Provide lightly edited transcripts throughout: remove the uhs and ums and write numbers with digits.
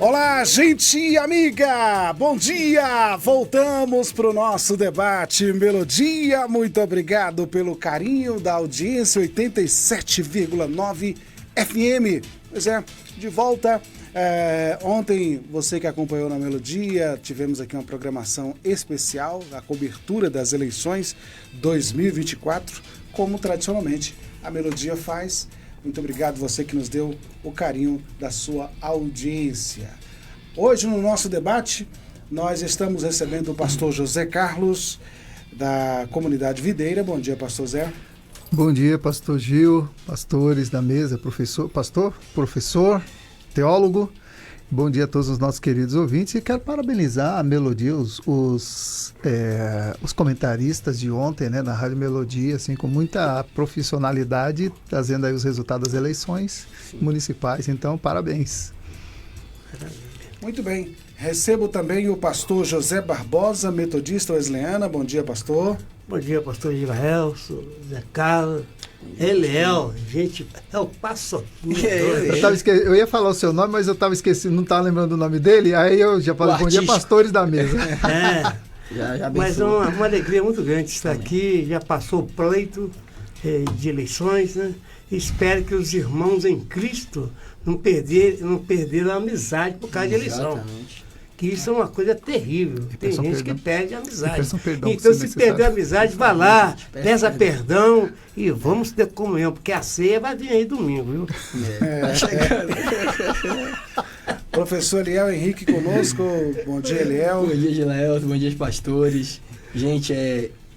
Olá, gente amiga! Bom dia! Voltamos para o nosso debate Melodia. Muito obrigado pelo carinho da audiência 87,9 FM. Pois é, de volta. Ontem, você que acompanhou na Melodia, tivemos aqui uma programação especial, a cobertura das eleições 2024, como tradicionalmente a Melodia faz. Muito obrigado você que nos deu o carinho da sua audiência. Hoje, no nosso debate, nós estamos recebendo o pastor José Carlos, da comunidade Videira. Bom dia, pastor Zé. Bom dia, pastor Gil, pastores da mesa, professor, teólogo. Bom dia a todos os nossos queridos ouvintes. E quero parabenizar a Melodia, os comentaristas de ontem, né, na Rádio Melodia, assim, com muita profissionalidade, trazendo aí os resultados das eleições municipais. Então, parabéns. Muito bem. Recebo também o pastor José Barbosa, metodista wesleyana. Bom dia, pastor. Bom dia, pastor Gilael, Zé Carlos. Eliel, gente, é o passo. Eu ia falar o seu nome, mas eu estava esquecendo, não estava lembrando o nome dele, aí eu já falei, bom dia, pastores da mesa. Mas é uma alegria muito grande estar aqui, já passou o pleito de eleições, né? Espero que os irmãos em Cristo não perderam a amizade por causa de eleição. Que isso é uma coisa terrível. Tem gente que perde a amizade. Então, se perder a amizade, vá lá, peça perdão e vamos ter comunhão, porque a ceia vai vir aí domingo, viu? Professor Eliel Henrique conosco. Bom dia, Eliel. Bom dia, Gilael. Bom dia, pastores. Gente,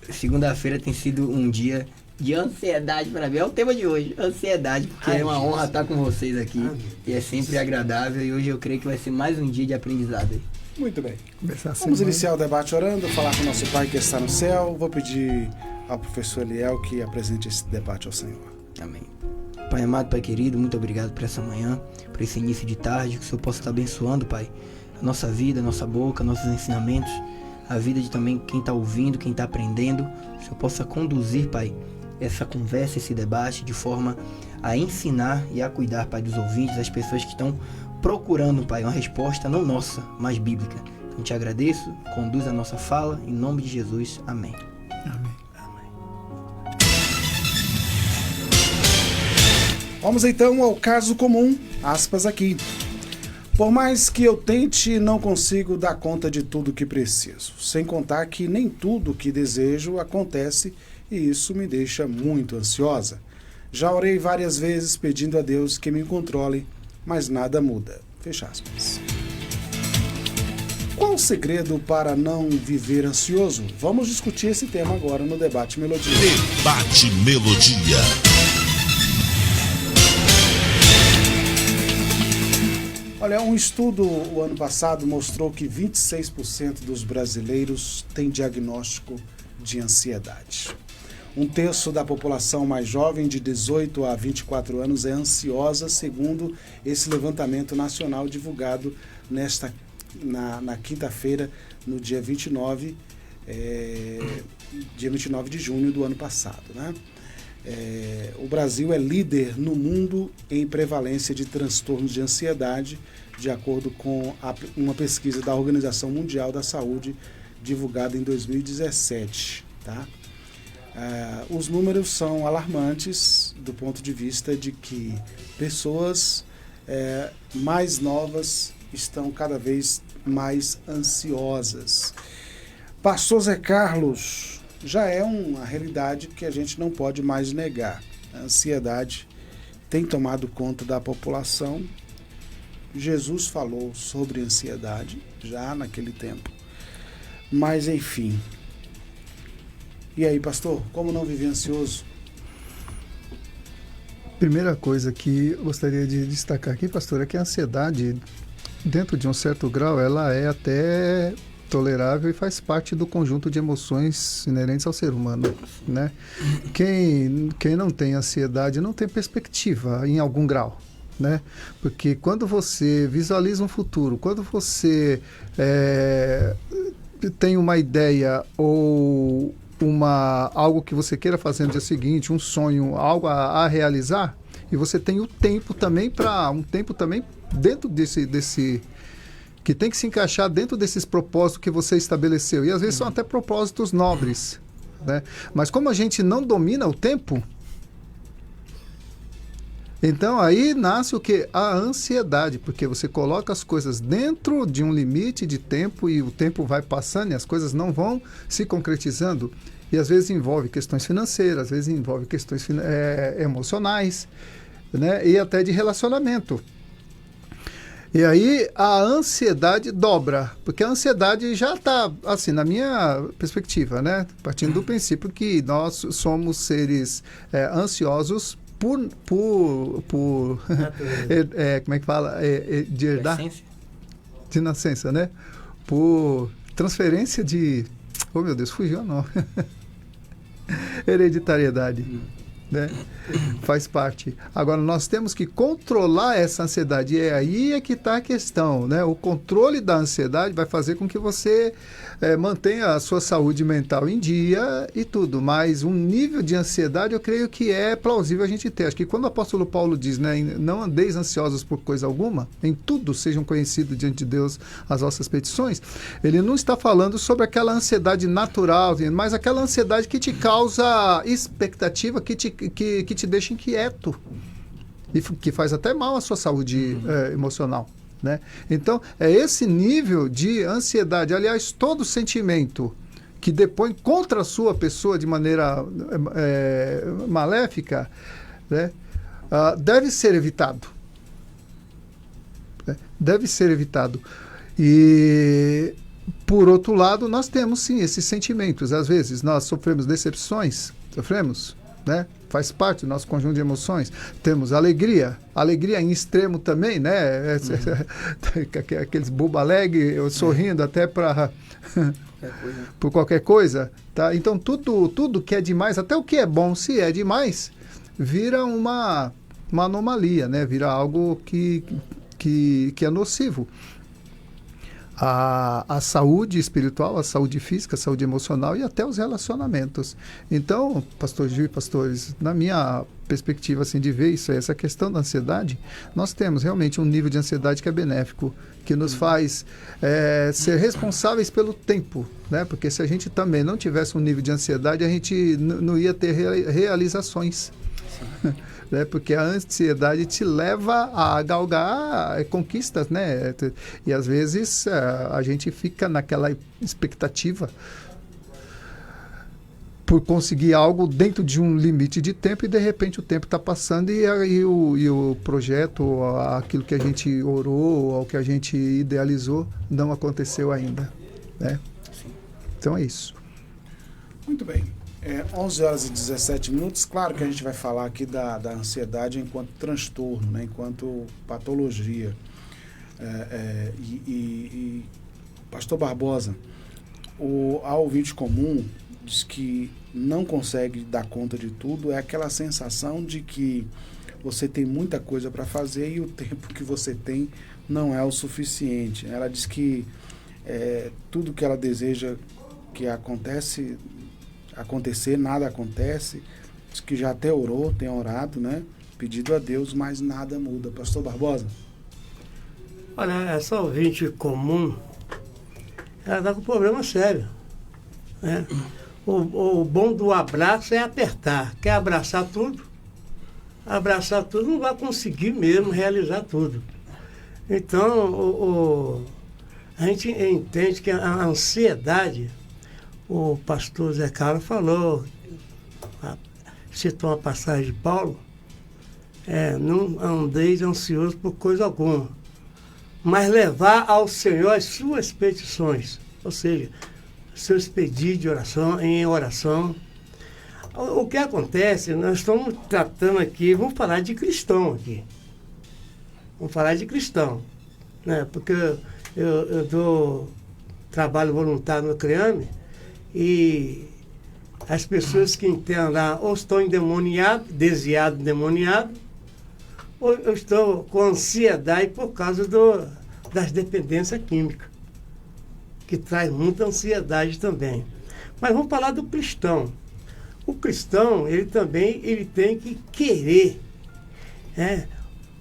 segunda-feira tem sido um dia de ansiedade para mim. É o tema de hoje, ansiedade, porque é uma honra estar com vocês aqui. E é sempre agradável, e hoje eu creio que vai ser mais um dia de aprendizado aí. Muito bem. Vamos iniciar o debate orando, falar com o nosso Pai que está no céu. Vou pedir ao professor Eliel que apresente esse debate ao Senhor. Amém. Pai amado, Pai querido, muito obrigado por essa manhã, por esse início de tarde, que o Senhor possa estar abençoando, Pai, a nossa vida, a nossa boca, nossos ensinamentos, a vida de também quem está ouvindo, quem está aprendendo. Que o Senhor possa conduzir, Pai, essa conversa, esse debate, de forma a ensinar e a cuidar, Pai, dos ouvintes, das pessoas que estão procurando, Pai, uma resposta não nossa, mas bíblica. Então, te agradeço, conduz a nossa fala, em nome de Jesus. Amém. Amém. Vamos então ao caso comum, aspas aqui. Por mais que eu tente, não consigo dar conta de tudo que preciso. Sem contar que nem tudo que desejo acontece e isso me deixa muito ansiosa. Já orei várias vezes pedindo a Deus que me controle, mas nada muda. Fecha aspas. Qual o segredo para não viver ansioso? Vamos discutir esse tema agora no Debate Melodia. Debate Melodia. Olha, um estudo o ano passado mostrou que 26% dos brasileiros têm diagnóstico de ansiedade. Um terço da população mais jovem, de 18 a 24 anos, é ansiosa, segundo esse levantamento nacional divulgado na quinta-feira, no dia 29 de junho do ano passado, né? O Brasil é líder no mundo em prevalência de transtornos de ansiedade, de acordo com uma pesquisa da Organização Mundial da Saúde, divulgada em 2017, tá? Os números são alarmantes do ponto de vista de que pessoas mais novas estão cada vez mais ansiosas. Pastor Zé Carlos, já é uma realidade que a gente não pode mais negar. A ansiedade tem tomado conta da população. Jesus falou sobre ansiedade já naquele tempo. Mas, enfim. E aí, pastor, como não viver ansioso? Primeira coisa que eu gostaria de destacar aqui, pastor, é que a ansiedade, dentro de um certo grau, ela é até tolerável e faz parte do conjunto de emoções inerentes ao ser humano, né? Quem não tem ansiedade não tem perspectiva em algum grau, né? Porque quando você visualiza um futuro, quando você tem uma ideia ou algo que você queira fazer no dia seguinte, um sonho, algo a realizar, e você tem o tempo também dentro que tem que se encaixar dentro desses propósitos que você estabeleceu. E às vezes são até propósitos nobres, né? Mas como a gente não domina o tempo, então aí nasce o quê? A ansiedade, porque você coloca as coisas dentro de um limite de tempo e o tempo vai passando e as coisas não vão se concretizando. E às vezes envolve questões financeiras, às vezes envolve questões emocionais, né? E até de relacionamento. E aí a ansiedade dobra, porque a ansiedade já está, assim, na minha perspectiva, né? Partindo do princípio que nós somos seres ansiosos por como é que fala? De herdar? De nascença, né? Por transferência de... Oh, meu Deus, fugiu não. Hereditariedade, né? Faz parte. Agora, nós temos que controlar essa ansiedade. E é aí que está a questão, né? O controle da ansiedade vai fazer com que você mantenha a sua saúde mental em dia e tudo. Mas um nível de ansiedade, eu creio que é plausível a gente ter. Acho que quando o apóstolo Paulo diz, né? Não andeis ansiosos por coisa alguma, em tudo sejam conhecidos diante de Deus as vossas petições, ele não está falando sobre aquela ansiedade natural, mas aquela ansiedade que te causa expectativa, que te deixa inquieto e que faz até mal à sua saúde emocional, né? Então, é esse nível de ansiedade, aliás, todo sentimento que depõe contra a sua pessoa de maneira maléfica, né, deve ser evitado. Né? Deve ser evitado. E, por outro lado, nós temos, sim, esses sentimentos. Às vezes, nós sofremos decepções, né? Faz parte do nosso conjunto de emoções. Temos alegria em extremo também, né? Aqueles bobo alegre, eu sorrindo até para por qualquer coisa, tá? Então tudo que é demais, até o que é bom, se é demais, vira uma anomalia, né? Vira algo que é nocivo. A saúde espiritual, a saúde física, a saúde emocional e até os relacionamentos. Então, pastor Gil e pastores, na minha perspectiva assim, de ver isso, essa questão da ansiedade, nós temos realmente um nível de ansiedade que é benéfico, que nos faz ser responsáveis pelo tempo, né? Porque se a gente também não tivesse um nível de ansiedade, a gente não ia ter realizações. Né? Porque a ansiedade te leva a galgar conquistas, né? E às vezes a gente fica naquela expectativa por conseguir algo dentro de um limite de tempo e de repente o tempo está passando e o projeto, aquilo que a gente orou, o que a gente idealizou, não aconteceu ainda, né? Então é isso. Muito bem. 11 horas e 17 minutos. Claro que a gente vai falar aqui da ansiedade enquanto transtorno, né? Enquanto patologia. Pastor Barbosa, a ouvinte comum diz que não consegue dar conta de tudo, é aquela sensação de que você tem muita coisa para fazer e o tempo que você tem não é o suficiente. Ela diz que tudo que ela deseja que acontecer, nada acontece, diz que já até orou, tem orado, né? Pedido a Deus, mas nada muda. Pastor Barbosa? Olha, essa ouvinte comum, ela está com um problema sério, né? O bom do abraço é apertar. Quer abraçar tudo? Abraçar tudo não vai conseguir mesmo realizar tudo. Então, a gente entende que a ansiedade, o pastor Zé Carlos falou, citou uma passagem de Paulo, não andeis ansiosos por coisa alguma, mas levar ao Senhor as suas petições, ou seja, seus pedidos de oração, em oração. O que acontece, nós estamos tratando aqui, vamos falar de cristão aqui. Vamos falar de cristão, né? Porque eu dou trabalho voluntário no CREAME e as pessoas que entendem lá ou estão endemoniadas, desviadas, endemoniadas, ou eu estou com ansiedade por causa das dependências químicas, que traz muita ansiedade também. Mas vamos falar do cristão. O cristão, ele tem que querer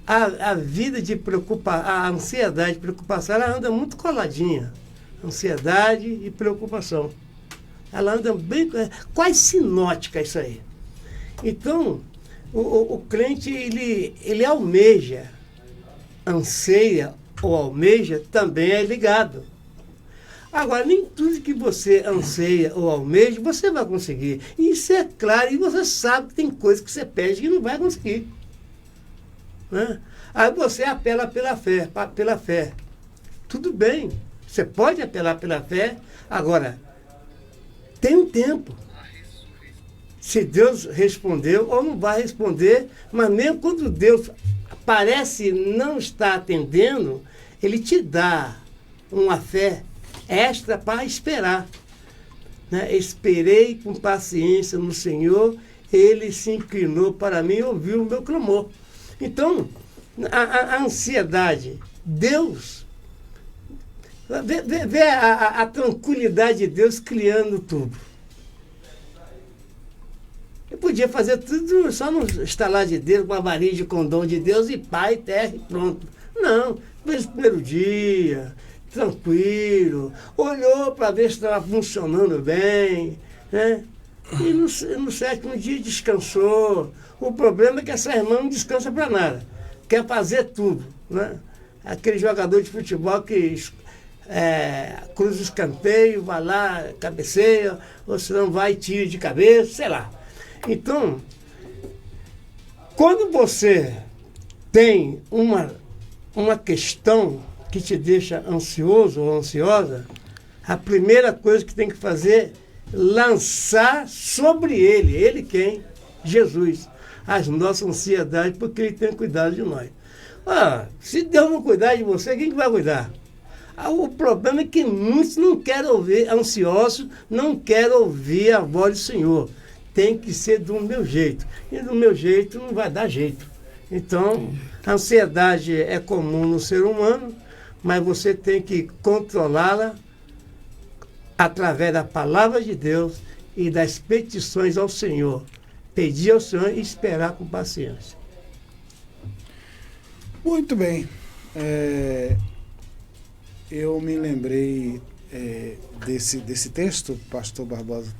a vida de preocupação, a ansiedade e preocupação, ela anda muito coladinha. Ansiedade e preocupação. Ela anda bem, quase sinótica isso aí. Então, o crente, ele almeja, anseia ou almeja, também é ligado. Agora, nem tudo que você anseia ou almeja, você vai conseguir. Isso é claro, e você sabe que tem coisas que você pede que não vai conseguir. Né? Aí você apela pela fé. Tudo bem, você pode apelar pela fé, agora, tem um tempo. Se Deus respondeu ou não vai responder, mas mesmo quando Deus parece não estar atendendo, Ele te dá uma fé extra para esperar. Né? Esperei com paciência no Senhor, Ele se inclinou para mim e ouviu o meu clamor. Então, a ansiedade, Deus, vê a tranquilidade de Deus criando tudo. Eu podia fazer tudo só no estalar de Deus, com a varinha de condom de Deus e pai, terra e pronto. Não, fez o primeiro dia, tranquilo, olhou para ver se estava funcionando bem, né? E no sétimo dia descansou. O problema é que essa irmã não descansa para nada, quer fazer tudo, né? Aquele jogador de futebol que cruza o escanteio, vai lá, cabeceia, ou senão vai e tira de cabeça, sei lá. Então, quando você tem uma questão que te deixa ansioso ou ansiosa, a primeira coisa que tem que fazer é lançar sobre ele. Ele quem? Jesus. As nossas ansiedades, porque ele tem cuidado de nós. Se Deus não cuidar de você, quem que vai cuidar? O problema é que muitos não querem ouvir, ansiosos, não querem ouvir a voz do Senhor. Tem que ser do meu jeito. E do meu jeito não vai dar jeito. Então, a ansiedade é comum no ser humano, mas você tem que controlá-la através da palavra de Deus e das petições ao Senhor. Pedir ao Senhor e esperar com paciência. Muito bem. Eu me lembrei desse texto, pastor Barbosa,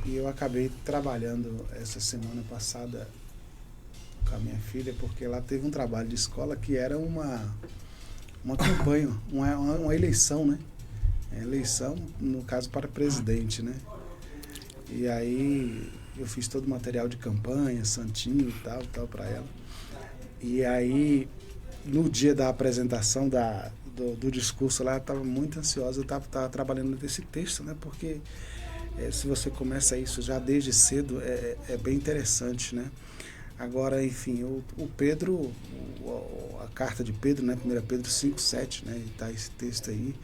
e eu acabei trabalhando essa semana passada com a minha filha, porque ela teve um trabalho de escola que era uma campanha, uma eleição, né? Eleição, no caso, para presidente, né? E aí eu fiz todo o material de campanha, santinho e tal para ela. E aí, no dia da apresentação do discurso lá, eu estava muito ansiosa, eu estava trabalhando nesse texto, né? Porque se você começa isso já desde cedo, é bem interessante, né? Agora, enfim, o Pedro, a carta de Pedro, né? 1 Pedro 5,7, né? E está esse texto aí,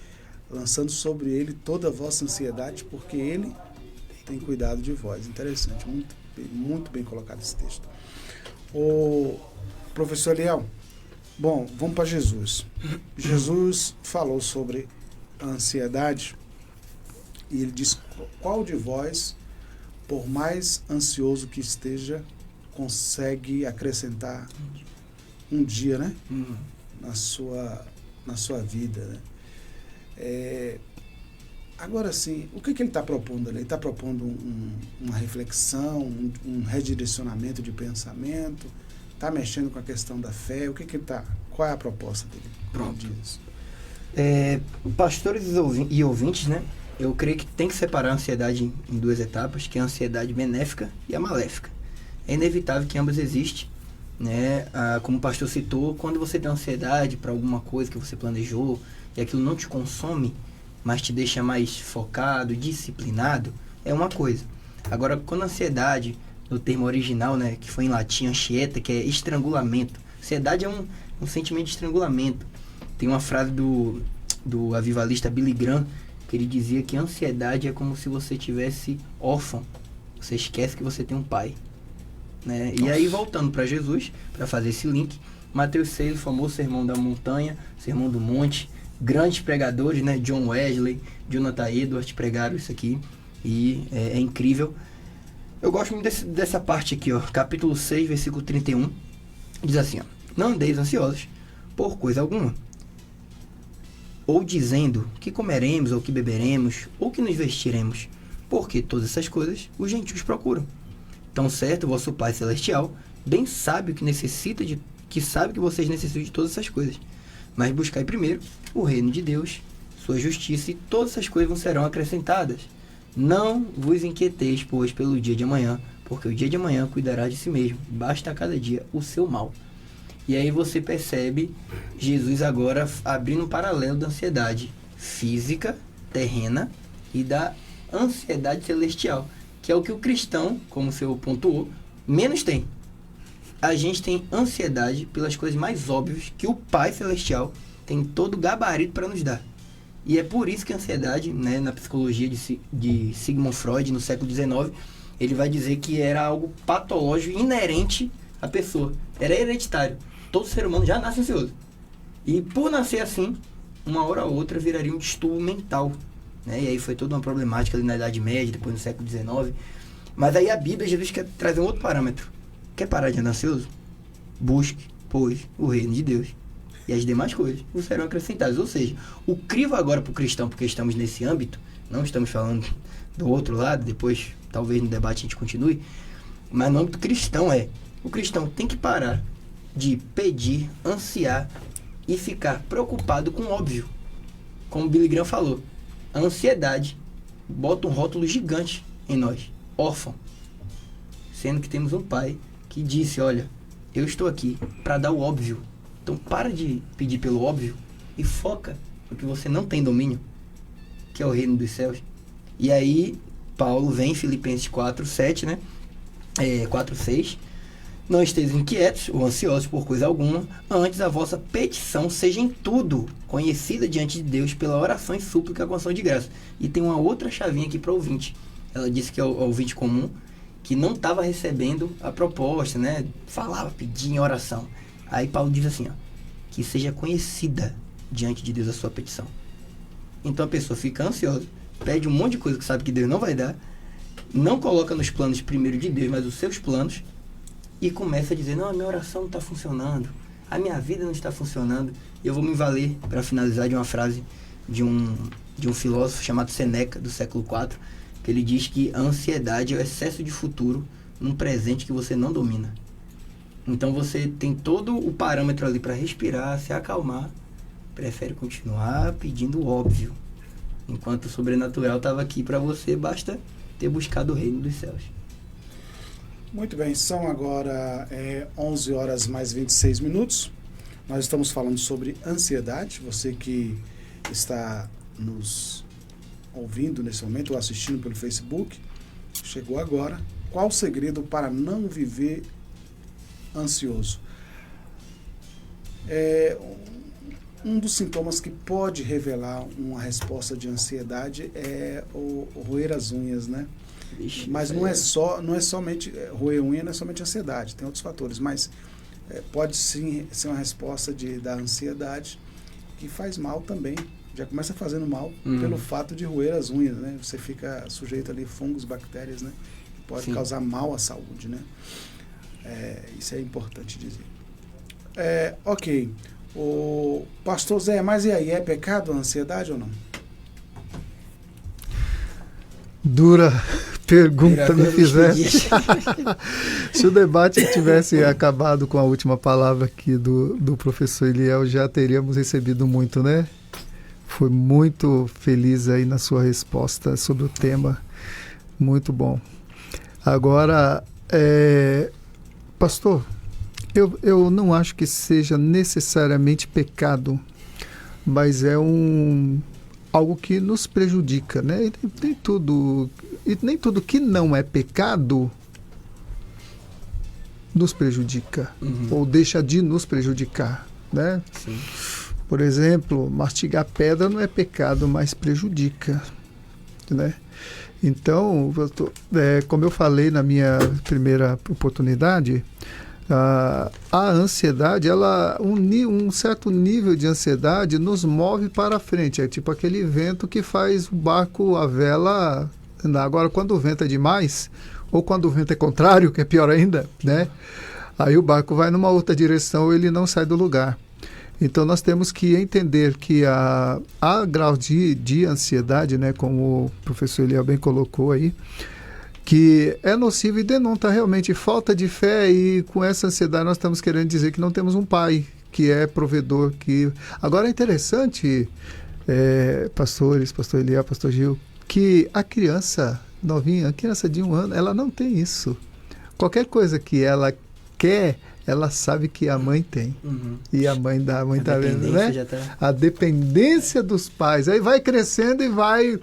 lançando sobre ele toda a vossa ansiedade, porque ele tem cuidado de vós. Interessante, muito bem colocado esse texto. O professor Eliel, bom, vamos para Jesus. Jesus falou sobre a ansiedade e ele diz: qual de vós, por mais ansioso que esteja, consegue acrescentar um dia, né? Na sua vida, né? Agora sim, o que ele está propondo ali? Ele está propondo uma reflexão, um redirecionamento de pensamento, está mexendo com a questão da fé, qual é a proposta dele? Pronto. Pastores e ouvintes, né? Eu creio que tem que separar a ansiedade em duas etapas, que é a ansiedade benéfica e a maléfica. É inevitável que ambas existem, né? Como o pastor citou, quando você tem ansiedade para alguma coisa que você planejou e aquilo não te consome, mas te deixa mais focado, disciplinado, é uma coisa. Agora, quando a ansiedade, no termo original, né, que foi em latim, ansieta, que é estrangulamento. Ansiedade é um sentimento de estrangulamento. Tem uma frase do avivalista Billy Graham, que ele dizia que a ansiedade é como se você tivesse órfão. Você esquece que você tem um pai. Né? E aí, voltando para Jesus, para fazer esse link, Mateus 6, o famoso Sermão da Montanha, Sermão do Monte, grandes pregadores, né? John Wesley, Jonathan Edwards pregaram isso aqui, e é incrível. Eu gosto muito dessa parte aqui, ó, capítulo 6, versículo 31, diz assim, ó: Não andeis ansiosos por coisa alguma. Ou dizendo que comeremos, ou que beberemos, ou que nos vestiremos, porque todas essas coisas os gentios procuram. Tão certo, vosso Pai Celestial bem sabe o que necessita que sabe que vocês necessitam de todas essas coisas. Mas buscai primeiro o reino de Deus, sua justiça, e todas essas coisas vos serão acrescentadas. Não vos inquieteis, pois, pelo dia de amanhã, porque o dia de amanhã cuidará de si mesmo. Basta a cada dia o seu mal. E aí você percebe Jesus agora abrindo um paralelo da ansiedade física, terrena, e da ansiedade celestial, que é o que o cristão, como o senhor pontuou, menos tem. A gente tem ansiedade pelas coisas mais óbvias que o Pai Celestial tem todo o gabarito para nos dar. E é por isso que a ansiedade, né, na psicologia de Sigmund Freud, no século XIX, ele vai dizer que era algo patológico, inerente à pessoa. Era hereditário. Todo ser humano já nasce ansioso. E por nascer assim, uma hora ou outra viraria um distúrbio mental. Né? E aí foi toda uma problemática ali na Idade Média, depois no século XIX. Mas aí a Bíblia, Jesus quer trazer um outro parâmetro. Quer parar de andar ansioso? Busque, pois, o reino de Deus. E as demais coisas vos serão acrescentadas. Ou seja, o crivo agora para o cristão, porque estamos nesse âmbito, não estamos falando do outro lado, depois talvez no debate a gente continue, mas no âmbito cristão o cristão tem que parar de pedir, ansiar e ficar preocupado com o óbvio. Como o Billy Graham falou, a ansiedade bota um rótulo gigante em nós, órfão. Sendo que temos um pai que disse, olha, eu estou aqui para dar o óbvio. Então para de pedir pelo óbvio e foca no que você não tem domínio, que é o reino dos céus. E aí Paulo vem em Filipenses 4:7, né? 4:6. Não estejam inquietos ou ansiosos por coisa alguma, antes a vossa petição seja em tudo conhecida diante de Deus pela oração e súplica com ação de graça. E tem uma outra chavinha aqui para o ouvinte. Ela disse que é o ouvinte comum, que não estava recebendo a proposta, né? Falava, pedia em oração. Aí Paulo diz assim, ó, que seja conhecida diante de Deus a sua petição. Então a pessoa fica ansiosa, pede um monte de coisa que sabe que Deus não vai dar, não coloca nos planos primeiro de Deus, mas os seus planos, e começa a dizer, não, a minha oração não está funcionando, a minha vida não está funcionando. E eu vou me valer, para finalizar, de uma frase de um filósofo chamado Seneca, do século IV, que ele diz que a ansiedade é o excesso de futuro num presente que você não domina. Então você tem todo o parâmetro ali para respirar, se acalmar, prefere continuar pedindo o óbvio. Enquanto o sobrenatural estava aqui para você, basta ter buscado o reino dos céus. Muito bem, são agora 11 horas mais 26 minutos. Nós estamos falando sobre ansiedade. Você que está nos ouvindo nesse momento ou assistindo pelo Facebook, chegou agora. Qual o segredo para não viver ansioso? Um dos sintomas que pode revelar uma resposta de ansiedade é o roer as unhas, né? Ixi, mas não é somente roer unha, não é somente ansiedade, tem outros fatores, mas pode sim ser uma resposta da ansiedade que faz mal também. Já começa fazendo mal pelo fato de roer as unhas, né? Você fica sujeito ali a fungos, bactérias, né? Que pode causar mal à saúde, né? Isso é importante dizer. Ok. O pastor Zé, mas e aí, é pecado a ansiedade ou não? Dura pergunta me fizesse. Se o debate tivesse acabado com a última palavra aqui do professor Eliel, já teríamos recebido muito, né? Foi muito feliz aí na sua resposta sobre o tema. Muito bom. Agora, pastor, eu não acho que seja necessariamente pecado, mas é algo que nos prejudica, né? E nem tudo que não é pecado nos prejudica, ou deixa de nos prejudicar, né? Sim. Por exemplo, mastigar pedra não é pecado, mas prejudica, né? Então, como eu falei na minha primeira oportunidade, a ansiedade, um certo nível de ansiedade nos move para frente. É tipo aquele vento que faz o barco, a vela andar. Agora, quando o vento é demais, ou quando o vento é contrário, que é pior ainda, né? Aí o barco vai numa outra direção, ele não sai do lugar. Então nós temos que entender que há grau de ansiedade, né, como o professor Eliel bem colocou aí, que é nocivo e denota realmente falta de fé, e com essa ansiedade nós estamos querendo dizer que não temos um pai que é provedor. Agora é interessante, pastores, pastor Eliel, pastor Gil, que a criança novinha, a criança de 1 ano, ela não tem isso. Qualquer coisa que ela quer, ela sabe que a mãe tem. E a mãe está vendo, né? A dependência dos pais. Aí vai crescendo e vai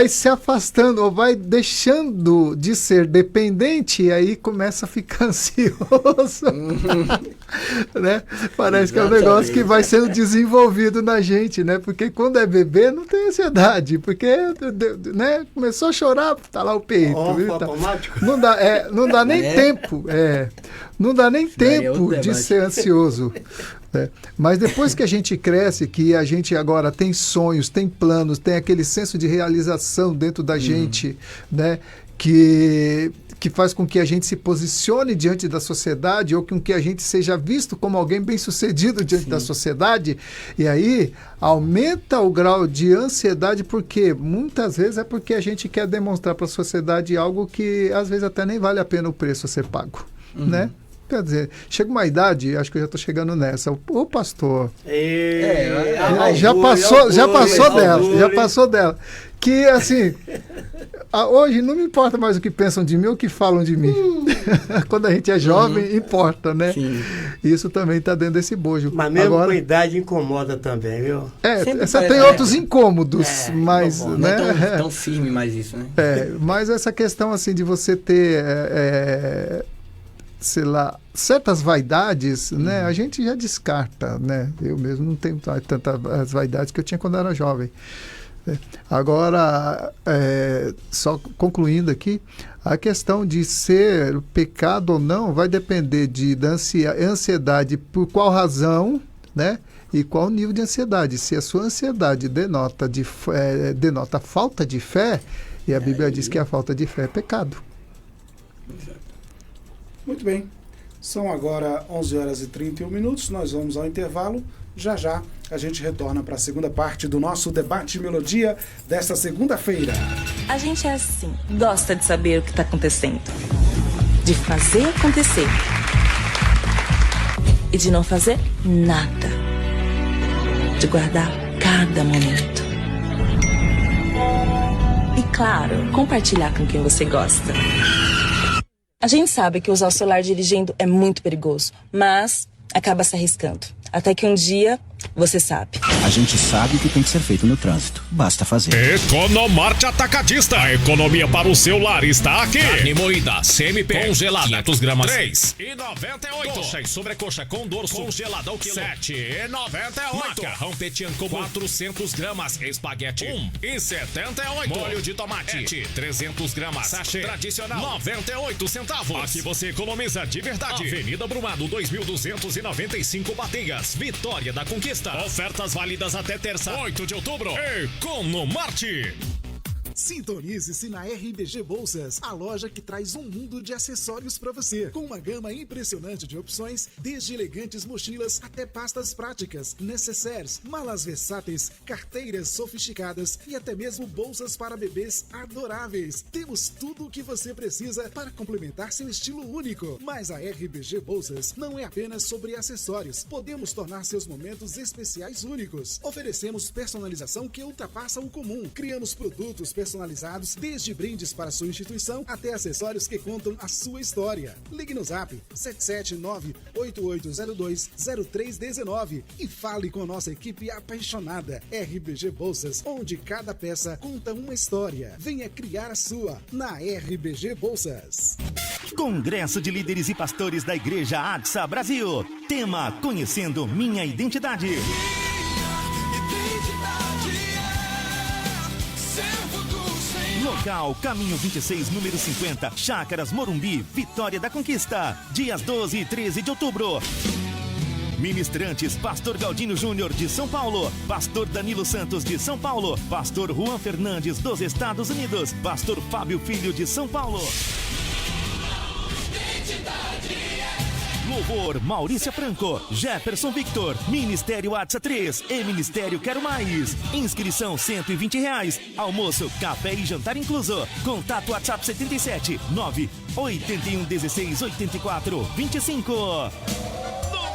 se afastando, ou vai deixando de ser dependente, e aí começa a ficar ansioso. Né? Parece que é um negócio que vai sendo desenvolvido na gente, né? Porque quando é bebê não tem ansiedade, porque, né? Começou a chorar, tá lá o peito. Automático. Não dá nem tempo. Não dá nem tempo de ser ansioso. Mas depois que a gente cresce, que a gente agora tem sonhos, tem planos, tem aquele senso de realização dentro da gente, né, que faz com que a gente se posicione diante da sociedade, ou com que a gente seja visto como alguém bem-sucedido diante da sociedade, e aí aumenta o grau de ansiedade, porque muitas vezes é porque a gente quer demonstrar para a sociedade algo que às vezes até nem vale a pena o preço a ser pago, né? Quer dizer, chega uma idade, acho que eu já estou chegando nessa. O pastor já passou dela. Que, assim, hoje não me importa mais o que pensam de mim ou o que falam de mim. Quando a gente é jovem, importa, né? Sim. Isso também está dentro desse bojo. Mas mesmo com a idade incomoda também, viu? Você tem outros incômodos, mas... Não né? é tão firme mais isso, né? Mas essa questão, assim, de você ter... sei lá, certas vaidades, né, a gente já descarta, né? Eu mesmo não tenho tantas vaidades que eu tinha quando era jovem. Agora, só concluindo aqui, a questão de ser pecado ou não vai depender da ansiedade, por qual razão, né? E qual nível de ansiedade. Se a sua ansiedade denota falta de fé, e a Bíblia diz que a falta de fé é pecado. Muito bem. São agora 11h31. Nós vamos ao intervalo. Já já a gente retorna para a segunda parte do nosso Debate Melodia desta segunda-feira. A gente é assim, gosta de saber o que está acontecendo, de fazer acontecer e de não fazer nada, de guardar cada momento. E claro, compartilhar com quem você gosta. A gente sabe que usar o celular dirigindo é muito perigoso, mas acaba se arriscando. Até que um dia, você sabe. A gente sabe o que tem que ser feito no trânsito. Basta fazer. Economarte Atacadista. A economia para o seu lar está aqui. Carne moída, CMP, congelada, 500 gramas, R$3,98. Coxa e sobrecoxa com dorso, congelada ao quilo, R$7,98. Macarrão Petian comum, 400 gramas, espaguete, R$1,78. Molho de tomate, 300 gramas, sachê tradicional, 98 centavos. Aqui você economiza de verdade. Avenida Brumado, 2295 Bateias, Vitória da Conquista. Ofertas válidas até terça, 8 de outubro. Economarte. Sintonize-se na RBG Bolsas, a loja que traz um mundo de acessórios para você, com uma gama impressionante de opções, desde elegantes mochilas até pastas práticas, necessaires, malas versáteis, carteiras sofisticadas e até mesmo bolsas para bebês adoráveis. Temos tudo o que você precisa para complementar seu estilo único. Mas a RBG Bolsas não é apenas sobre acessórios. Podemos tornar seus momentos especiais únicos. Oferecemos personalização que ultrapassa o comum. Criamos produtos personalizados, desde brindes para sua instituição até acessórios que contam a sua história. Ligue no Zap 779-8802-0319 e fale com nossa equipe apaixonada. RBG Bolsas, onde cada peça conta uma história. Venha criar a sua na RBG Bolsas. Congresso de Líderes e Pastores da Igreja ADSA Brasil. Tema: Conhecendo Minha Identidade. Local: Caminho 26, número 50, Chácaras Morumbi, Vitória da Conquista. Dias 12 e 13 de outubro. Ministrantes: Pastor Galdino Júnior de São Paulo, Pastor Danilo Santos de São Paulo, Pastor Juan Fernandes dos Estados Unidos, Pastor Fábio Filho de São Paulo. Identidade é Louvor Maurícia Franco, Jefferson Victor, Ministério WhatsApp 3 e Ministério Quero Mais. Inscrição R$120. Almoço, café e jantar incluso. Contato WhatsApp 77 981 16 84 25.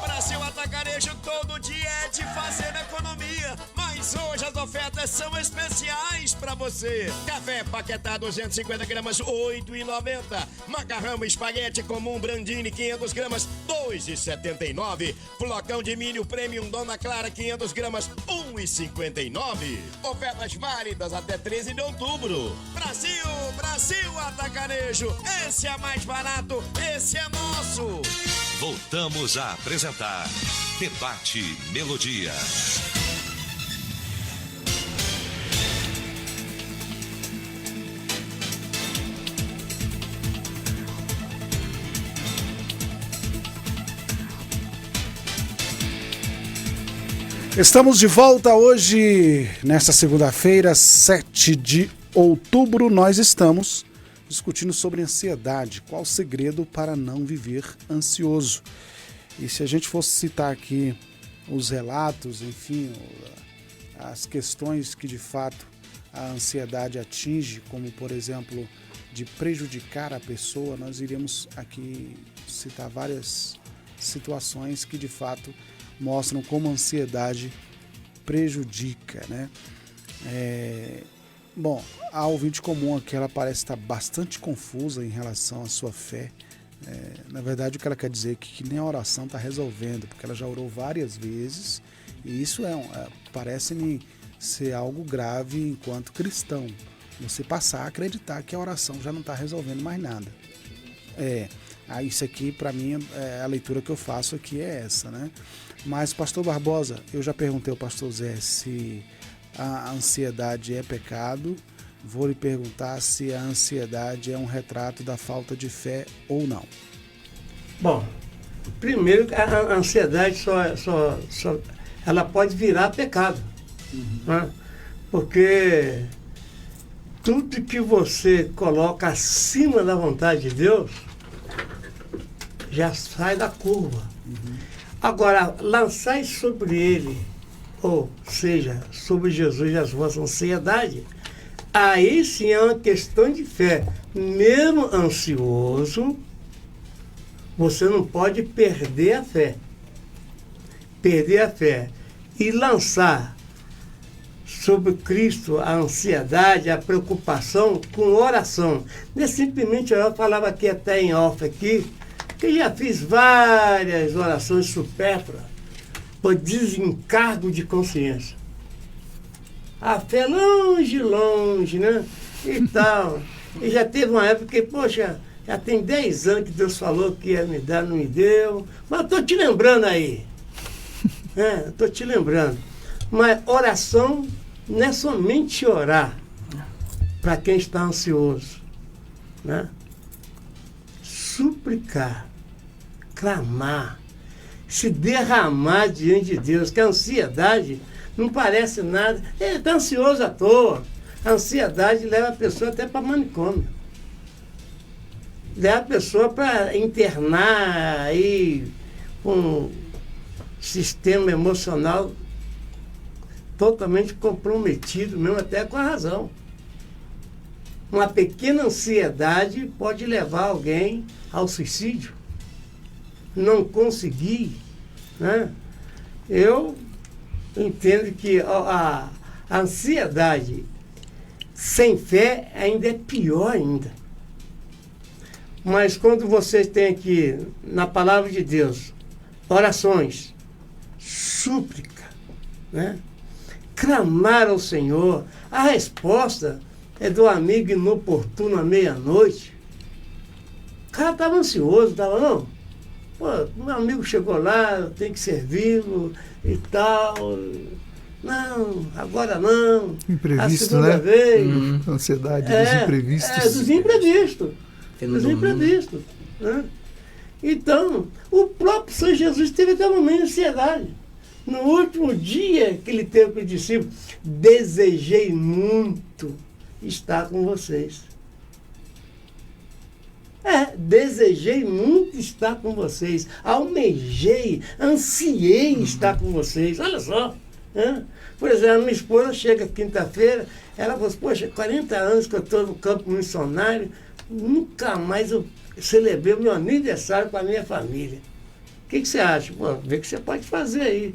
Brasil Atacarejo, todo dia é de fazer economia, mas hoje as ofertas são especiais pra você. Café Paquetá 250 gramas, R$ 8,90. Macarrão espaguete comum Brandini 500 gramas, R$ 2,79. Flocão de milho Premium Dona Clara 500 gramas, R$ 1,59. Ofertas válidas até 13 de outubro. Brasil Atacarejo, esse é mais barato, esse é nosso. Voltamos a apresentar Debate Melodia. Estamos de volta hoje, nesta segunda-feira, 7 de outubro. Nós estamos discutindo sobre ansiedade. Qual o segredo para não viver ansioso? E se a gente fosse citar aqui os relatos, enfim, as questões que de fato a ansiedade atinge, como por exemplo, de prejudicar a pessoa, nós iríamos aqui citar várias situações que de fato mostram como a ansiedade prejudica, né? Bom, a ouvinte comum aqui, ela parece estar bastante confusa em relação à sua fé. Na verdade, o que ela quer dizer é que nem a oração está resolvendo, porque ela já orou várias vezes, e isso parece-me ser algo grave enquanto cristão. Você passar a acreditar que a oração já não está resolvendo mais nada. Isso aqui, para mim, a leitura que eu faço aqui é essa, né? Mas, pastor Barbosa, eu já perguntei ao pastor Zé se a ansiedade é pecado. Vou lhe perguntar se a ansiedade é um retrato da falta de fé ou não. Bom, primeiro, a ansiedade ela pode virar pecado. Né? Porque tudo que você coloca acima da vontade de Deus já sai da curva. Agora, lançar sobre ele, ou seja, sobre Jesus as vossas ansiedades, aí sim é uma questão de fé. Mesmo ansioso, você não pode perder a fé. Perder a fé e lançar sobre Cristo a ansiedade, a preocupação com oração. Não é simplesmente, eu falava aqui até em off aqui, que já fiz várias orações supérfluas por desencargo de consciência. A fé longe, né? E tal. E já teve uma época que, poxa, já tem 10 anos que Deus falou que ia me dar, não me deu. Mas eu tô te lembrando aí. Tô te lembrando. Mas oração não é somente orar para quem está ansioso, né? Suplicar, clamar, se derramar diante de Deus, que a ansiedade não parece nada. Está ansioso à toa. A ansiedade leva a pessoa até para manicômio. Leva a pessoa para internar aí com um sistema emocional totalmente comprometido, mesmo até com a razão. Uma pequena ansiedade pode levar alguém ao suicídio. Não conseguir, né? Eu entendo que a ansiedade sem fé ainda é pior ainda. Mas quando você tem aqui, na palavra de Deus, orações, súplica, né? Clamar ao Senhor, a resposta é do amigo inoportuno à meia-noite. O cara estava ansioso, não. Pô, meu amigo chegou lá, eu tenho que servi-lo e tal. Não, agora não. Imprevisto, a segunda né? vez. Ansiedade dos imprevistos. Dos imprevistos. Dos imprevistos. Né? Então, o próprio Senhor Jesus teve até um momento de ansiedade. No último dia que ele teve com os discípulos, desejei muito estar com vocês. Desejei muito estar com vocês, almejei, ansiei estar com vocês. Olha só. Por exemplo, minha esposa chega quinta-feira, ela fala, poxa, 40 anos que eu estou no campo missionário, nunca mais eu celebrei o meu aniversário com a minha família. O que você acha? Pô, vê o que você pode fazer aí.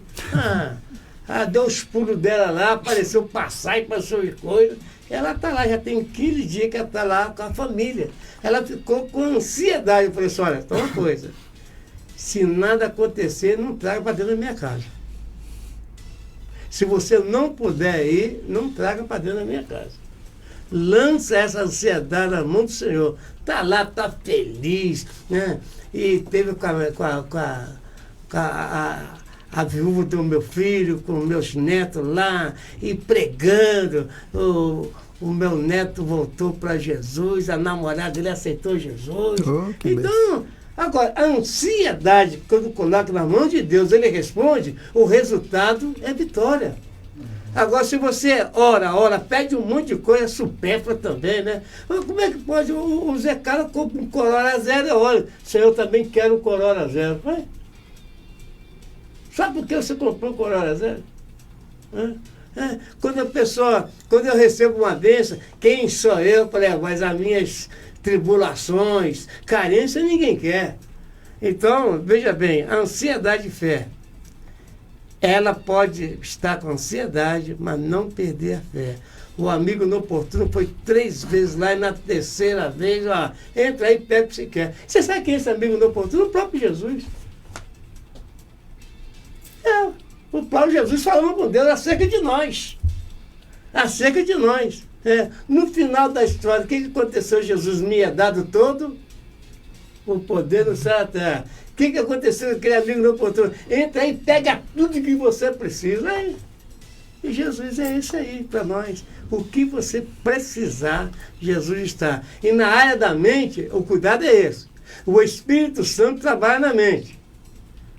Deu os pulos dela lá, apareceu passar e passou de coisa. Ela está lá, já tem 15 dias que ela está lá com a família. Ela ficou com ansiedade. Eu falei assim, olha, então uma coisa, se nada acontecer, não traga para dentro da minha casa. Se você não puder ir, não traga para dentro da minha casa. Lança essa ansiedade na mão do Senhor. Está lá, está feliz, né? E teve com a viúva do meu filho, com meus netos lá, e pregando. O meu neto voltou para Jesus, a namorada dele aceitou Jesus. Então, agora, a ansiedade, quando coloca na mão de Deus, ele responde, o resultado é vitória. Agora, se você ora, pede um monte de coisa supérflua também, né? Como é que pode? O Zé Carlos compra um Corolla Zero e olha, Senhor, eu também quero um Corolla Zero. Sabe por que você comprou um Corolla Zero? Quando eu recebo uma bênção, quem sou eu? Falei, mas as minhas tribulações, carência, ninguém quer. Então, veja bem, a ansiedade e fé. Ela pode estar com ansiedade, mas não perder a fé. O amigo inoportuno foi 3 vezes lá e na terceira vez, entra aí e pega o que você quer. Você sabe quem é esse amigo inoportuno? O próprio Jesus. O próprio Jesus falando com Deus acerca de nós. Acerca de nós. No final da história, o que aconteceu? Jesus me é dado todo o poder no céu e na terra. O que aconteceu com aquele amigo inoportuno? Entra aí e pega tudo que você precisa. E Jesus é isso aí para nós. O que você precisar, Jesus está. E na área da mente, o cuidado é esse. O Espírito Santo trabalha na mente.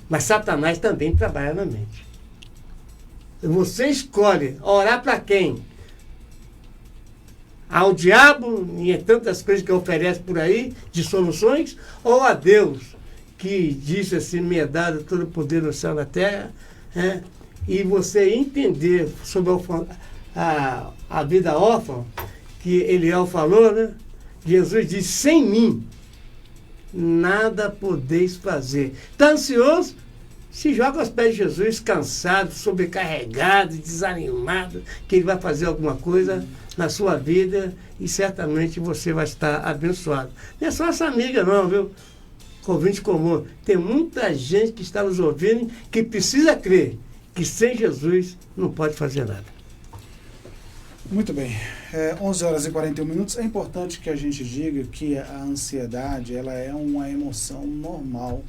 Mas Satanás também trabalha na mente. Você escolhe orar para quem? Ao diabo e tantas coisas que oferece por aí, de soluções, ou a Deus, que disse assim, me é dado todo o poder no céu e na terra, e você entender sobre a vida órfã, que Eliel falou, né? Jesus disse, sem mim, nada podeis fazer. Está ansioso? Se joga aos pés de Jesus, cansado, sobrecarregado, desanimado, que ele vai fazer alguma coisa na sua vida e certamente você vai estar abençoado. Não é só essa amiga não, viu? Ouvinte comum. Tem muita gente que está nos ouvindo que precisa crer que sem Jesus não pode fazer nada. Muito bem. 11 horas e 41 minutos. É importante que a gente diga que a ansiedade ela é uma emoção normal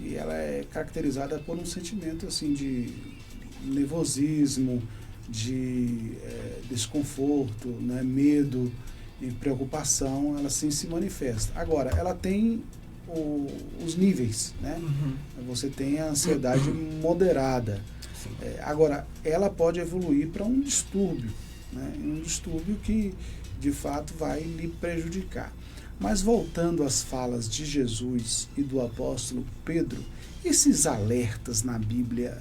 e ela é caracterizada por um sentimento assim de nervosismo, de desconforto, né, medo e preocupação. Ela sim se manifesta. Agora, ela tem os níveis, né? Você tem a ansiedade moderada. Agora, ela pode evoluir para um distúrbio, né? Um distúrbio que, de fato, vai lhe prejudicar. Mas voltando às falas de Jesus e do apóstolo Pedro, esses alertas na Bíblia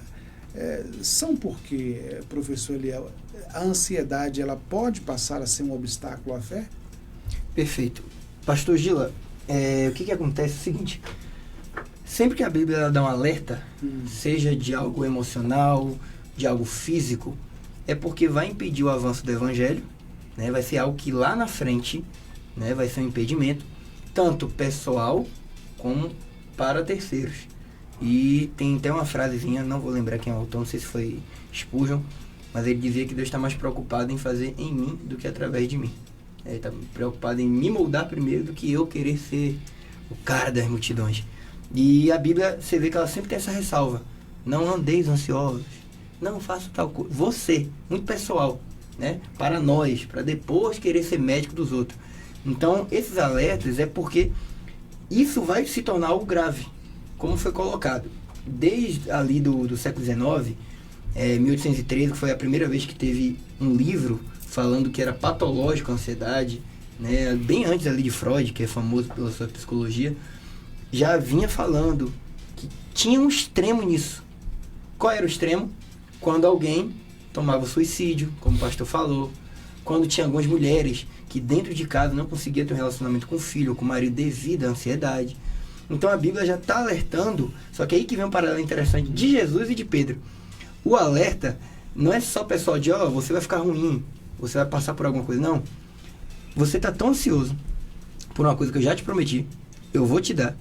são porque, professor Eliel, a ansiedade ela pode passar a ser um obstáculo à fé? Perfeito. Pastor Gila, o que acontece é o seguinte, sempre que a Bíblia ela dá um alerta, seja de algo emocional, de algo físico, é porque vai impedir o avanço do Evangelho, né? Vai ser algo que lá na frente, né, vai ser um impedimento, tanto pessoal como para terceiros. E tem até uma frasezinha, não vou lembrar quem é o autor, não sei se foi Spurgeon, mas ele dizia que Deus está mais preocupado em fazer em mim do que através de mim. Ele está preocupado em me moldar primeiro do que eu querer ser o cara das multidões. E a Bíblia, você vê que ela sempre tem essa ressalva. Não andeis ansiosos, não faça tal coisa. Você, muito pessoal, né? Para nós, para depois querer ser médico dos outros. Então, esses alertas é porque isso vai se tornar algo grave, como foi colocado. Desde ali do século XIX, 1813, que foi a primeira vez que teve um livro falando que era patológico a ansiedade, né, bem antes ali de Freud, que é famoso pela sua psicologia, já vinha falando que tinha um extremo nisso. Qual era o extremo? Quando alguém tomava suicídio, como o pastor falou, quando tinha algumas mulheres que dentro de casa não conseguia ter um relacionamento com o filho ou com o marido devido à ansiedade. Então a Bíblia já está alertando, só que aí que vem um paralelo interessante de Jesus e de Pedro. O alerta não é só pessoal de, você vai ficar ruim, você vai passar por alguma coisa, não. Você está tão ansioso por uma coisa que eu já te prometi, eu vou te dar,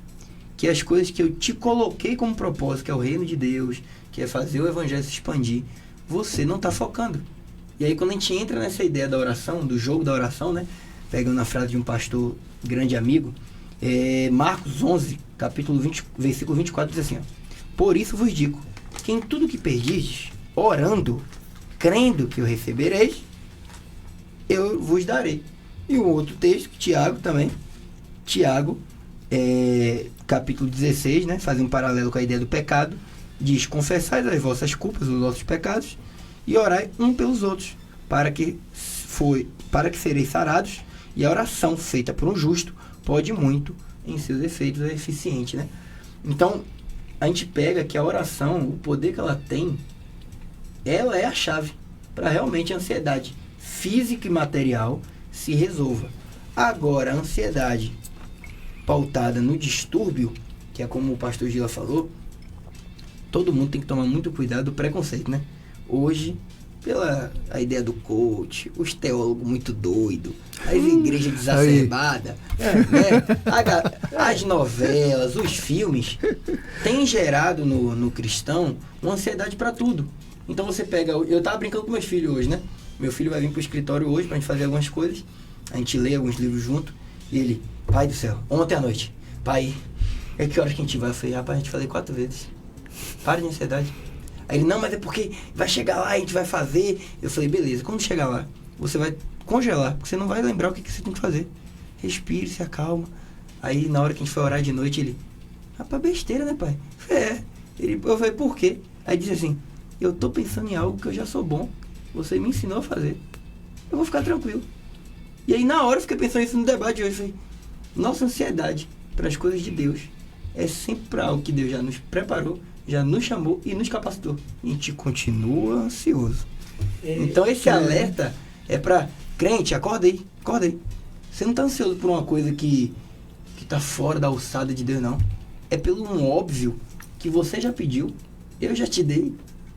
que as coisas que eu te coloquei como propósito, que é o reino de Deus, que é fazer o evangelho se expandir, você não está focando. E aí quando a gente entra nessa ideia da oração, do jogo da oração, né, pegando a frase de um pastor grande amigo, Marcos 11, capítulo 20, versículo 24, diz assim, por isso vos digo, que em tudo que perdides, orando, crendo que o recebereis, eu vos darei. E um outro texto, Tiago também, Tiago, capítulo 16, né, faz um paralelo com a ideia do pecado, diz, confessai as vossas culpas, os vossos pecados, e orai um pelos outros, para que sereis sarados, e a oração feita por um justo pode muito em seus efeitos, é eficiente, né? Então, a gente pega que a oração, o poder que ela tem, ela é a chave para realmente a ansiedade física e material se resolva. Agora, a ansiedade pautada no distúrbio, que é como o pastor Gila falou, todo mundo tem que tomar muito cuidado do preconceito, né? Hoje, pela a ideia do coach, os teólogos muito doidos, as igrejas exacerbadas, né? As novelas, os filmes, têm gerado no cristão uma ansiedade para tudo. Então você pega... Eu tava brincando com meus filhos hoje, né? Meu filho vai vir pro escritório hoje pra gente fazer algumas coisas. A gente lê alguns livros junto. E ele, pai do céu, ontem à noite, pai, que horas que a gente vai? Eu falei, rapaz, a gente falei 4 vezes. Para de ansiedade. Aí ele, não, mas é porque vai chegar lá, a gente vai fazer. Eu falei, beleza, quando chegar lá, você vai congelar, porque você não vai lembrar o que você tem que fazer. Respire, se acalma. Aí na hora que a gente foi orar de noite, ele, rapaz, besteira, né, pai? Eu falei, por quê? Aí disse assim, eu tô pensando em algo que eu já sou bom, você me ensinou a fazer, eu vou ficar tranquilo. E aí na hora eu fiquei pensando isso no debate de hoje, falei, nossa ansiedade para as coisas de Deus é sempre para algo que Deus já nos preparou, já nos chamou e nos capacitou. E a gente continua ansioso. Então esse alerta é para crente, acorda aí. Você não está ansioso por uma coisa que está fora da alçada de Deus, não. É pelo um óbvio que você já pediu, eu já te dei,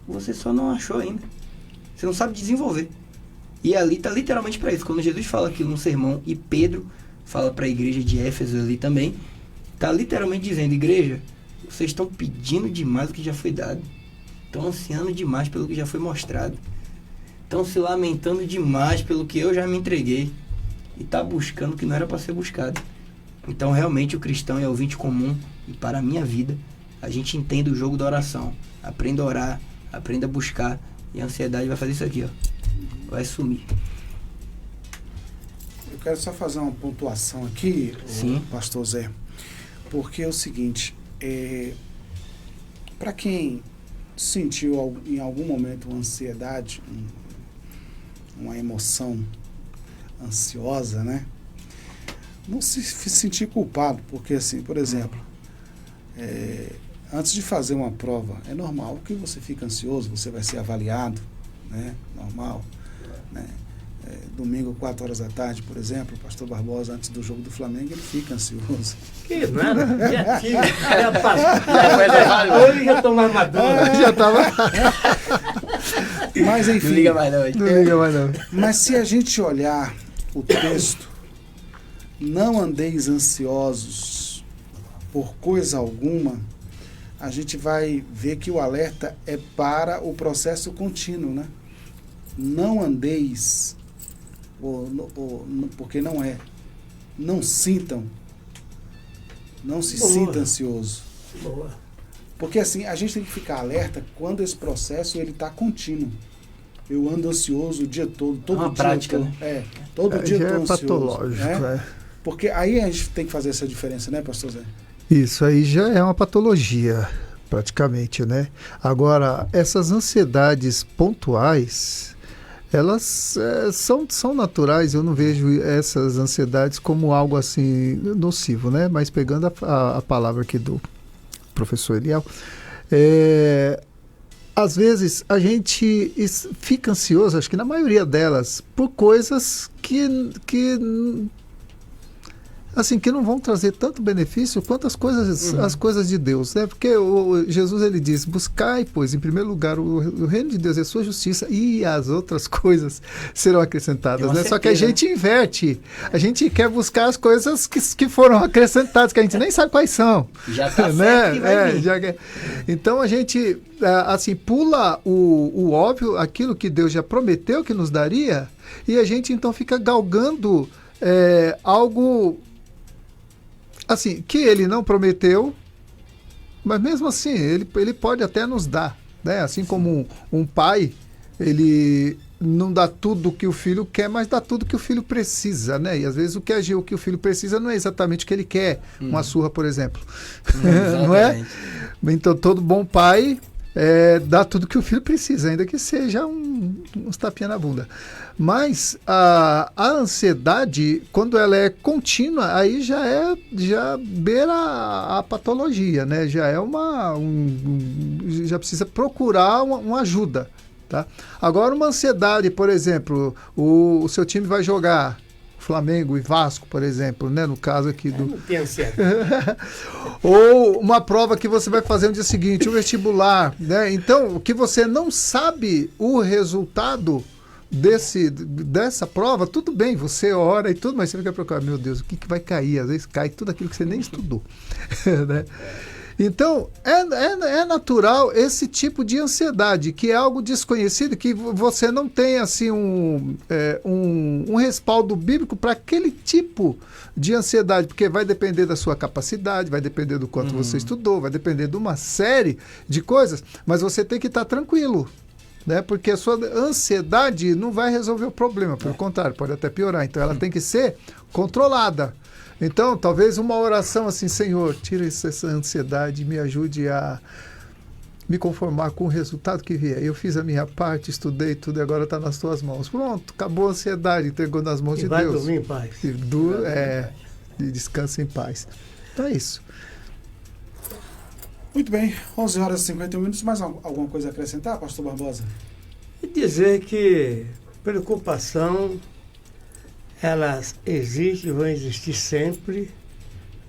você só não achou ainda. Você não sabe desenvolver. E ali está literalmente para isso. Quando Jesus fala aquilo no sermão e Pedro fala para a igreja de Éfeso ali também, está literalmente dizendo, igreja, vocês estão pedindo demais o que já foi dado. Estão ansiando demais pelo que já foi mostrado. Estão se lamentando demais pelo que eu já me entreguei. E está buscando o que não era para ser buscado. Então, realmente, o cristão é ouvinte comum. E para a minha vida, a gente entende o jogo da oração. Aprenda a orar, aprenda a buscar. E a ansiedade vai fazer isso aqui, vai sumir. Eu quero só fazer uma pontuação aqui, pastor Zé. Porque é o seguinte, para quem sentiu em algum momento uma ansiedade, uma emoção ansiosa, né? Não se sentir culpado, porque assim, por exemplo, antes de fazer uma prova, é normal que você fica ansioso, você vai ser avaliado, né? Normal, né? Domingo, 4 horas da tarde, por exemplo, o pastor Barbosa, antes do jogo do Flamengo, ele fica ansioso. Que nada, já passou. Hoje já estou mais maduro. Já estava. Mas enfim. Não liga mais não. Mas se a gente olhar o texto, não andeis ansiosos por coisa alguma, a gente vai ver que o alerta é para o processo contínuo, né? Não andeis, porque não é. Não sintam. Não se sinta ansioso. Boa. Porque assim, a gente tem que ficar alerta quando esse processo ele está contínuo. Eu ando ansioso o dia todo, todo dia. É uma prática, né? Todo dia eu estou ansioso. Patológico, né? Porque aí a gente tem que fazer essa diferença, né, pastor Zé? Isso aí já é uma patologia, praticamente, né? Agora, essas ansiedades pontuais, elas são naturais. Eu não vejo essas ansiedades como algo assim nocivo, né? Mas pegando a palavra aqui do professor Eliel, às vezes a gente fica ansioso, acho que na maioria delas, por coisas que não vão trazer tanto benefício quanto as coisas de Deus, né? Porque Jesus, ele diz: buscai, pois, em primeiro lugar o reino de Deus e a sua justiça, e as outras coisas serão acrescentadas, né? Só que a gente inverte. A gente quer buscar as coisas que foram acrescentadas, que a gente nem sabe quais são. Já está né? certo. Então a gente assim pula o óbvio, aquilo que Deus já prometeu que nos daria, e a gente então fica galgando algo assim, que ele não prometeu, mas mesmo assim, ele pode até nos dar, né? Assim como um pai, ele não dá tudo o que o filho quer, mas dá tudo o que o filho precisa, né? E às vezes o que o filho precisa não é exatamente o que ele quer. Uma surra, por exemplo. Não é? Então, todo bom pai dá tudo que o filho precisa, ainda que seja uns tapinha na bunda. Mas a ansiedade, quando ela é contínua, aí já beira a patologia, né? Já é já precisa procurar uma ajuda, tá? Agora, uma ansiedade, por exemplo, o seu time vai jogar Flamengo e Vasco, por exemplo, né? No caso aqui do... Não tem ansiedade. Ou uma prova que você vai fazer no dia seguinte, o vestibular, né? Então, que você não sabe o resultado dessa prova, tudo bem, você ora e tudo, mas você fica preocupado: meu Deus, o que vai cair? Às vezes cai tudo aquilo que você nem estudou. Né? Então, é natural esse tipo de ansiedade, que é algo desconhecido, que você não tem assim um respaldo bíblico para aquele tipo de ansiedade, porque vai depender da sua capacidade, vai depender do quanto você estudou, vai depender de uma série de coisas, mas você tem que estar tranquilo, né? Porque a sua ansiedade não vai resolver o problema, pelo contrário, pode até piorar. Então ela tem que ser controlada. Então, talvez uma oração assim: Senhor, tira essa ansiedade e me ajude a me conformar com o resultado que vier. Eu fiz a minha parte, estudei tudo e agora está nas tuas mãos. Pronto, acabou a ansiedade, entregou nas mãos de Deus. Vai dormir em paz. E descansa em paz. Então é isso. Muito bem, 11 horas e 51 minutos. Mais alguma coisa a acrescentar, pastor Barbosa? E dizer que preocupação, elas existem e vão existir sempre,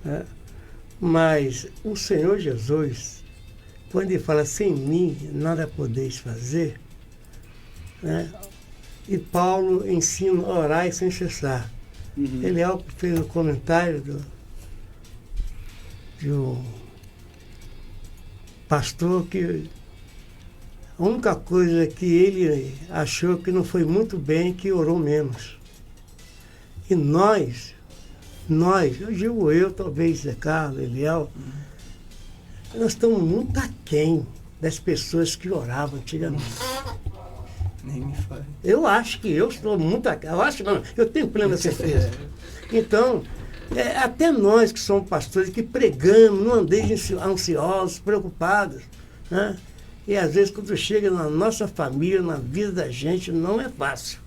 né? Mas o Senhor Jesus, quando ele fala: sem mim nada podeis fazer, né? E Paulo ensina: orai sem cessar. Ele fez um comentário de um pastor que a única coisa que ele achou que não foi muito bem é que orou menos. E nós, eu digo talvez Zé Carlos, Eliel, nós estamos muito aquém das pessoas que oravam antigamente. Nem me fale. Eu acho que eu estou muito aquém. Eu acho não, eu tenho plena certeza. Então, até nós que somos pastores, que pregamos, não andeis ansiosos, preocupados, né? E às vezes quando chega na nossa família, na vida da gente, não é fácil.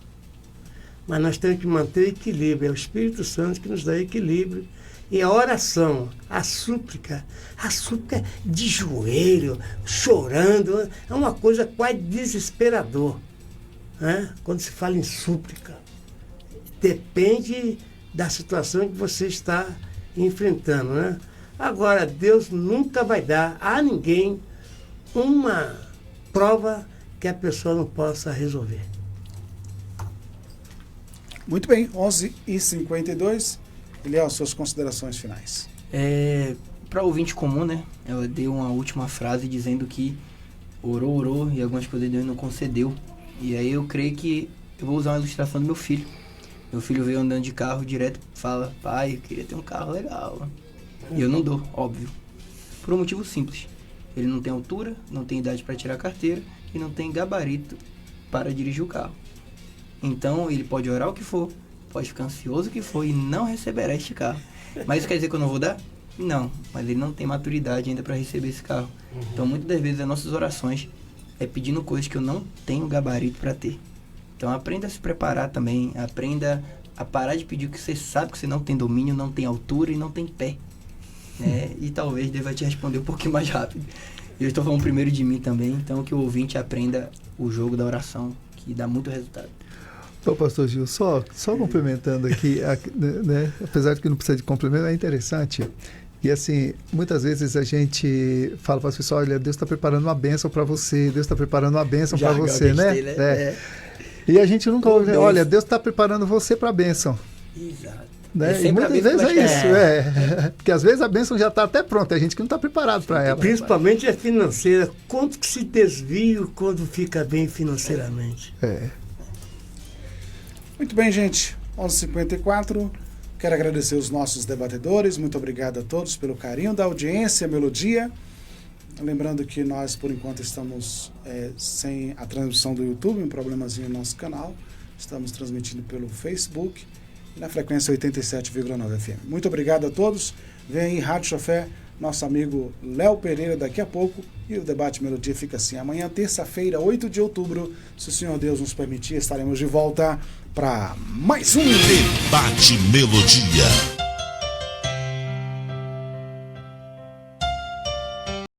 Mas nós temos que manter equilíbrio. É o Espírito Santo que nos dá equilíbrio. E a oração, a súplica de joelho, chorando, é uma coisa quase desesperador, né? Quando se fala em súplica. Depende da situação que você está enfrentando, né? Agora, Deus nunca vai dar a ninguém uma prova que a pessoa não possa resolver. Muito bem, 11h52. Eliel, suas considerações finais. Para ouvinte comum, né? Ela deu uma última frase dizendo que orou e algumas coisas Deus não concedeu. E aí eu creio que eu vou usar uma ilustração do meu filho. Meu filho veio andando de carro direto, fala: pai, eu queria ter um carro legal. E eu não dou, óbvio. Por um motivo simples. Ele não tem altura, não tem idade para tirar a carteira e não tem gabarito para dirigir o carro. Então ele pode orar o que for, pode ficar ansioso o que for e não receberá este carro. Mas isso quer dizer que eu não vou dar? Não, mas ele não tem maturidade ainda para receber esse carro. Então muitas das vezes as nossas orações é pedindo coisas que eu não tenho gabarito para ter. Então aprenda a se preparar também, aprenda a parar de pedir o que você sabe que você não tem domínio, não tem altura e não tem pé. E talvez Deus vai te responder um pouquinho mais rápido. Eu estou falando primeiro de mim também, então que o ouvinte aprenda o jogo da oração, que dá muito resultado. Ô, pastor Gil, só complementando aqui, né, apesar de que não precisa de complemento, é interessante. E assim, muitas vezes a gente fala para as pessoas, olha, Deus está preparando uma bênção para você, Deus está preparando uma bênção para você, né? E a gente nunca ouve, olha, Deus está preparando você para a bênção. Exato. Né? E muitas vezes é isso, porque às vezes a bênção já está até pronta, a gente que não está preparado para ela. Principalmente a financeira, quanto que se desvia quando fica bem financeiramente. Muito bem, gente, 11h54, quero agradecer os nossos debatedores, muito obrigado a todos pelo carinho da audiência, Melodia. Lembrando que nós, por enquanto, estamos sem a transmissão do YouTube, um problemazinho no nosso canal. Estamos transmitindo pelo Facebook e na frequência 87,9 FM. Muito obrigado a todos. Vem aí Rádio Chofé, nosso amigo Léo Pereira daqui a pouco. E o Debate Melodia fica assim. Amanhã, terça-feira, 8 de outubro, se o Senhor Deus nos permitir, estaremos de volta para mais um Debate Melodia.